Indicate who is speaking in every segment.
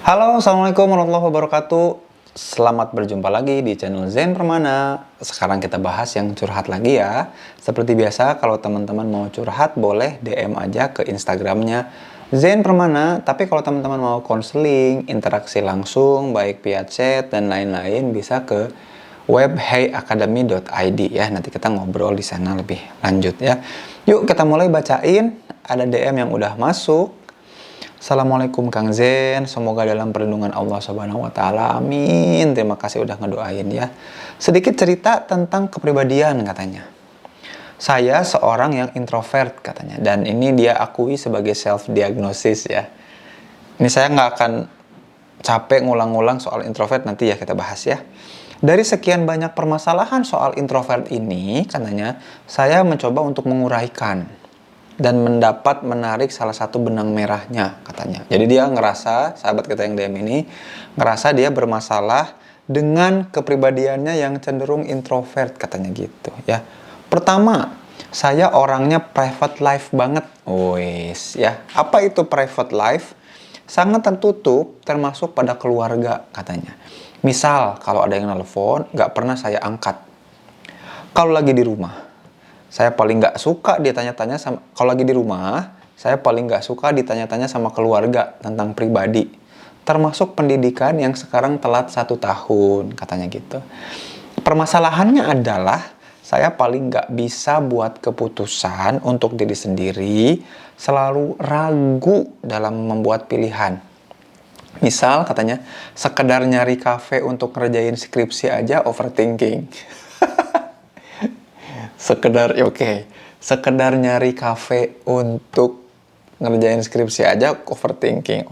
Speaker 1: Halo, Assalamualaikum warahmatullahi wabarakatuh. Selamat berjumpa lagi di channel Zen Permana. Sekarang kita bahas yang curhat lagi ya. Seperti biasa, kalau teman-teman mau curhat, boleh DM aja ke Instagramnya Zen Permana. Tapi kalau teman-teman mau konseling, interaksi langsung, baik via chat dan lain-lain, bisa ke web heyacademy.id ya. Nanti kita ngobrol di sana lebih lanjut ya. Yuk kita mulai bacain. Ada DM yang udah masuk. Assalamualaikum Kang Zen, semoga dalam perlindungan Allah Subhanahu wa taala. Amin. Terima kasih udah ngedoain ya. Sedikit cerita tentang kepribadian katanya. Saya seorang yang introvert katanya, dan ini dia akui sebagai self diagnosis ya. Ini saya nggak akan capek ngulang-ngulang soal introvert, nanti ya kita bahas ya. Dari sekian banyak permasalahan soal introvert ini, katanya, saya mencoba untuk menguraikan dan mendapat menarik salah satu benang merahnya katanya. Jadi dia ngerasa, sahabat kita yang DM ini ngerasa dia bermasalah dengan kepribadiannya yang cenderung introvert katanya gitu ya. Pertama, saya orangnya private life banget. Wes ya. Apa itu private life? Sangat tertutup termasuk pada keluarga katanya. Misal kalau ada yang nelpon, nggak pernah saya angkat. Kalau lagi di rumah, saya paling nggak suka ditanya-tanya sama, kalau lagi di rumah, saya paling nggak suka ditanya-tanya sama keluarga tentang pribadi. Termasuk pendidikan yang sekarang telat 1 tahun, katanya gitu. Permasalahannya adalah, saya paling nggak bisa buat keputusan untuk diri sendiri, selalu ragu dalam membuat pilihan. Misal katanya, sekedar nyari kafe untuk ngerjain skripsi aja overthinking. Sekedar nyari kafe untuk ngerjain skripsi aja overthinking.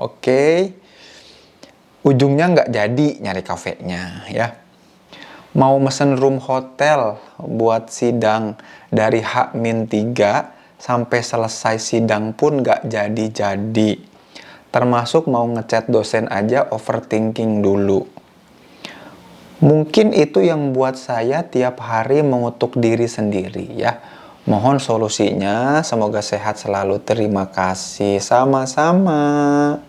Speaker 1: Ujungnya nggak jadi nyari kafenya ya. Mau mesen room hotel buat sidang dari H-3 sampai selesai sidang pun nggak jadi-jadi. Termasuk mau ngechat dosen aja overthinking dulu. Mungkin itu yang buat saya tiap hari mengutuk diri sendiri ya. Mohon solusinya, semoga sehat selalu. Terima kasih, sama-sama.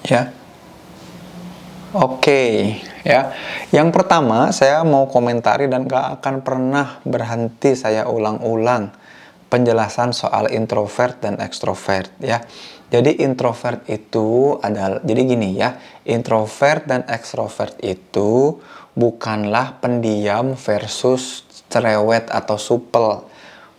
Speaker 1: Ya. Oke, ya. Yang pertama, saya mau komentari dan gak akan pernah berhenti saya ulang-ulang penjelasan soal introvert dan ekstrovert ya. Jadi introvert itu adalah, jadi gini ya, introvert dan ekstrovert itu bukanlah pendiam versus cerewet atau supel,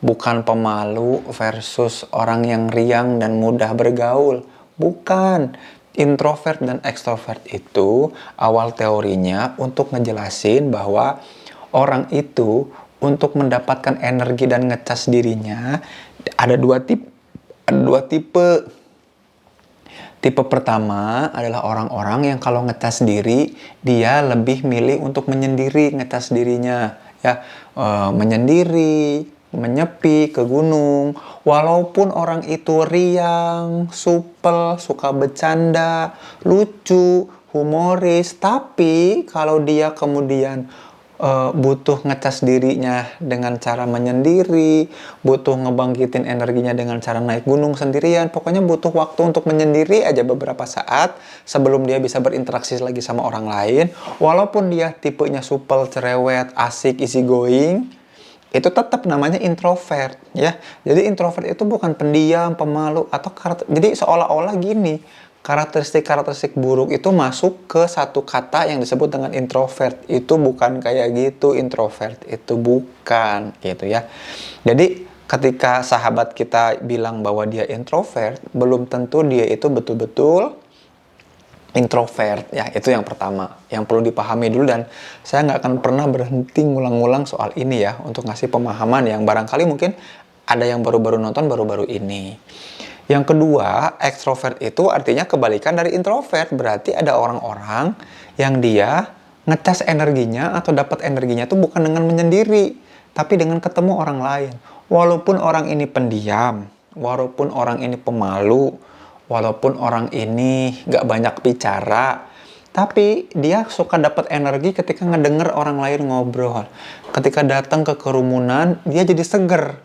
Speaker 1: bukan pemalu versus orang yang riang dan mudah bergaul, bukan. Introvert dan ekstrovert itu awal teorinya untuk ngejelasin bahwa orang itu untuk mendapatkan energi dan ngecas dirinya ada dua tipe. Tipe pertama adalah orang-orang yang kalau ngecas diri, dia lebih milih untuk menyendiri ngecas dirinya. Ya, menyendiri, menyepi ke gunung. Walaupun orang itu riang, supel, suka bercanda, lucu, humoris. Tapi kalau dia kemudian butuh ngecas dirinya dengan cara menyendiri, butuh ngebangkitin energinya dengan cara naik gunung sendirian, pokoknya butuh waktu untuk menyendiri aja beberapa saat sebelum dia bisa berinteraksi lagi sama orang lain. Walaupun dia tipenya supel, cerewet, asik, easy going, itu tetap namanya introvert ya. Jadi introvert itu bukan pendiam, pemalu atau jadi seolah-olah gini, karakteristik buruk itu masuk ke satu kata yang disebut dengan introvert. Itu bukan kayak gitu, introvert itu bukan gitu ya. Jadi ketika sahabat kita bilang bahwa dia introvert, belum tentu dia itu betul-betul introvert ya. Itu yang pertama yang perlu dipahami dulu, dan saya nggak akan pernah berhenti ngulang-ngulang soal ini ya, untuk ngasih pemahaman yang barangkali mungkin ada yang baru-baru nonton baru-baru ini. Yang kedua, ekstrovert itu artinya kebalikan dari introvert. Berarti ada orang-orang yang dia ngecas energinya atau dapat energinya itu bukan dengan menyendiri, tapi dengan ketemu orang lain. Walaupun orang ini pendiam, walaupun orang ini pemalu, walaupun orang ini gak banyak bicara, tapi dia suka dapat energi ketika ngedenger orang lain ngobrol. Ketika datang ke kerumunan, dia jadi seger.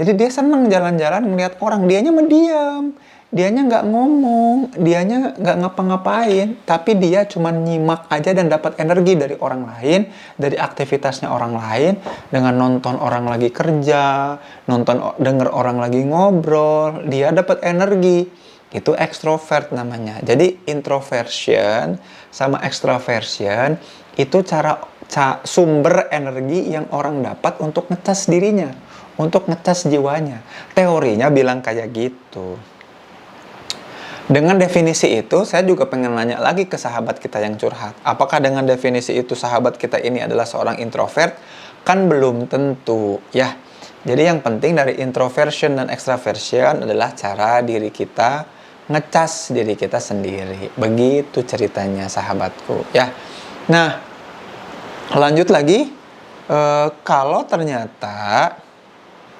Speaker 1: Jadi dia senang jalan-jalan ngeliat orang, dianya mendiam. dianya nggak ngomong, dianya nggak ngapa-ngapain, tapi dia cuma nyimak aja dan dapat energi dari orang lain, dari aktivitasnya orang lain, dengan nonton orang lagi kerja, denger orang lagi ngobrol, dia dapat energi. Itu ekstrovert namanya. Jadi introversion sama extroversion itu sumber energi yang orang dapat untuk ngecas dirinya, untuk ngecas jiwanya. Teorinya bilang kayak gitu. Dengan definisi itu, saya juga pengen nanya lagi ke sahabat kita yang curhat. Apakah dengan definisi itu sahabat kita ini adalah seorang introvert? Kan belum tentu, ya. Jadi yang penting dari introversion dan extraversion adalah cara diri kita ngecas diri kita sendiri. Begitu ceritanya sahabatku, ya. Nah, lanjut lagi. Kalau ternyata,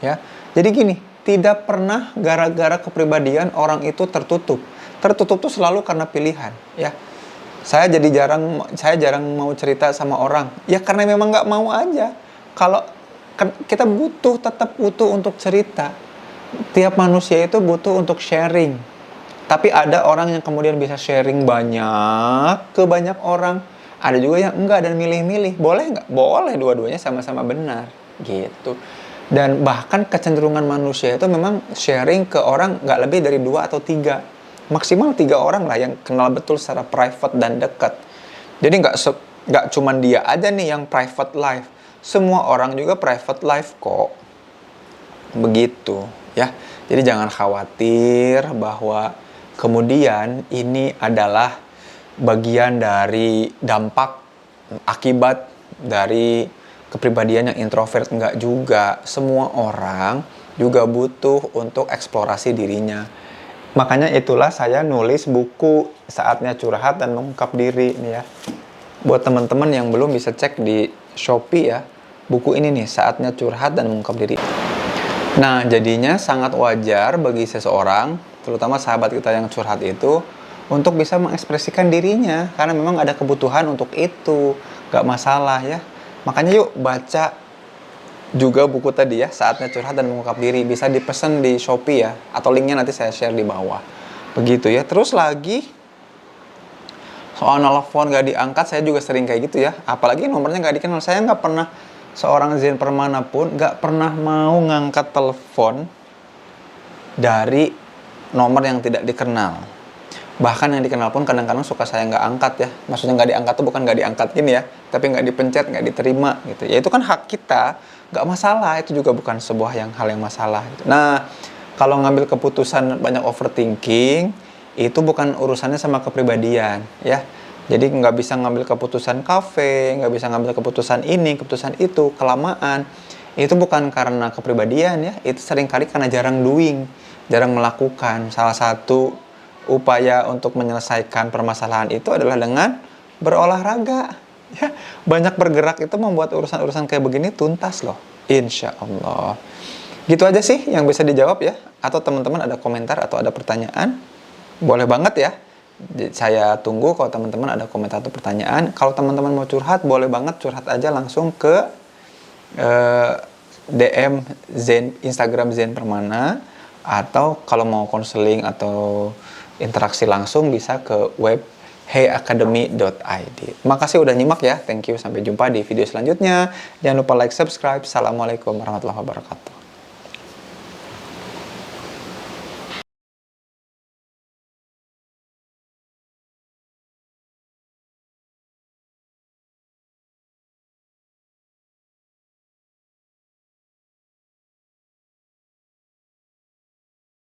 Speaker 1: ya, jadi gini, tidak pernah gara-gara kepribadian orang itu tertutup. Tertutup tuh selalu karena pilihan, ya. Saya jarang mau cerita sama orang, ya karena memang nggak mau aja. Kalau kita tetap butuh untuk cerita. Tiap manusia itu butuh untuk sharing. Tapi ada orang yang kemudian bisa sharing banyak ke banyak orang. Ada juga yang enggak dan milih-milih. Boleh nggak? Boleh, dua-duanya sama-sama benar, gitu. Dan bahkan kecenderungan manusia itu memang sharing ke orang nggak lebih dari 2 atau 3. Maksimal 3 orang lah yang kenal betul secara private dan dekat. Jadi nggak cuman dia aja nih yang private life. Semua orang juga private life kok. Begitu, ya. Jadi jangan khawatir bahwa kemudian ini adalah bagian dari dampak akibat dari kepribadian yang introvert. Enggak juga. Semua orang juga butuh untuk eksplorasi dirinya. Makanya itulah saya nulis buku Saatnya Curhat dan Mengungkap Diri nih ya. Buat teman-teman yang belum bisa cek di Shopee ya. Buku ini nih, Saatnya Curhat dan Mengungkap Diri. Nah, jadinya sangat wajar bagi seseorang, terutama sahabat kita yang curhat itu, untuk bisa mengekspresikan dirinya. Karena memang ada kebutuhan untuk itu. Gak masalah ya. Makanya yuk baca juga buku tadi ya, Saatnya Curhat dan Mengungkap Diri. Bisa dipesan di Shopee ya, atau linknya nanti saya share di bawah. Begitu ya. Terus lagi soal nelfon gak diangkat, saya juga sering kayak gitu ya. Apalagi nomornya gak dikenal. Saya gak pernah, seorang Zen Permana pun gak pernah mau ngangkat telepon dari nomor yang tidak dikenal. Bahkan yang dikenal pun kadang-kadang suka saya nggak angkat ya. Maksudnya nggak diangkat tuh bukan nggak diangkat gini ya, tapi nggak dipencet, nggak diterima gitu. Ya itu kan hak kita, nggak masalah. Itu juga bukan sebuah hal yang masalah gitu. Nah, kalau ngambil keputusan banyak overthinking, itu bukan urusannya sama kepribadian ya. Jadi nggak bisa ngambil keputusan kafe, nggak bisa ngambil keputusan ini, keputusan itu, kelamaan. Itu bukan karena kepribadian ya, itu seringkali karena jarang doing, jarang melakukan. Salah satu upaya untuk menyelesaikan permasalahan itu adalah dengan berolahraga. Ya, banyak bergerak itu membuat urusan-urusan kayak begini tuntas loh, insya Allah. Gitu aja sih yang bisa dijawab ya. Atau teman-teman ada komentar atau ada pertanyaan, boleh banget ya. Saya tunggu kalau teman-teman ada komentar atau pertanyaan. Kalau teman-teman mau curhat, boleh banget curhat aja langsung ke DM Zen, Instagram Zen Permana. Atau kalau mau konseling atau interaksi langsung bisa ke web heyacademy.id. Makasih udah nyimak ya. Thank you. Sampai jumpa di video selanjutnya. Jangan lupa like, subscribe. Assalamualaikum warahmatullahi wabarakatuh.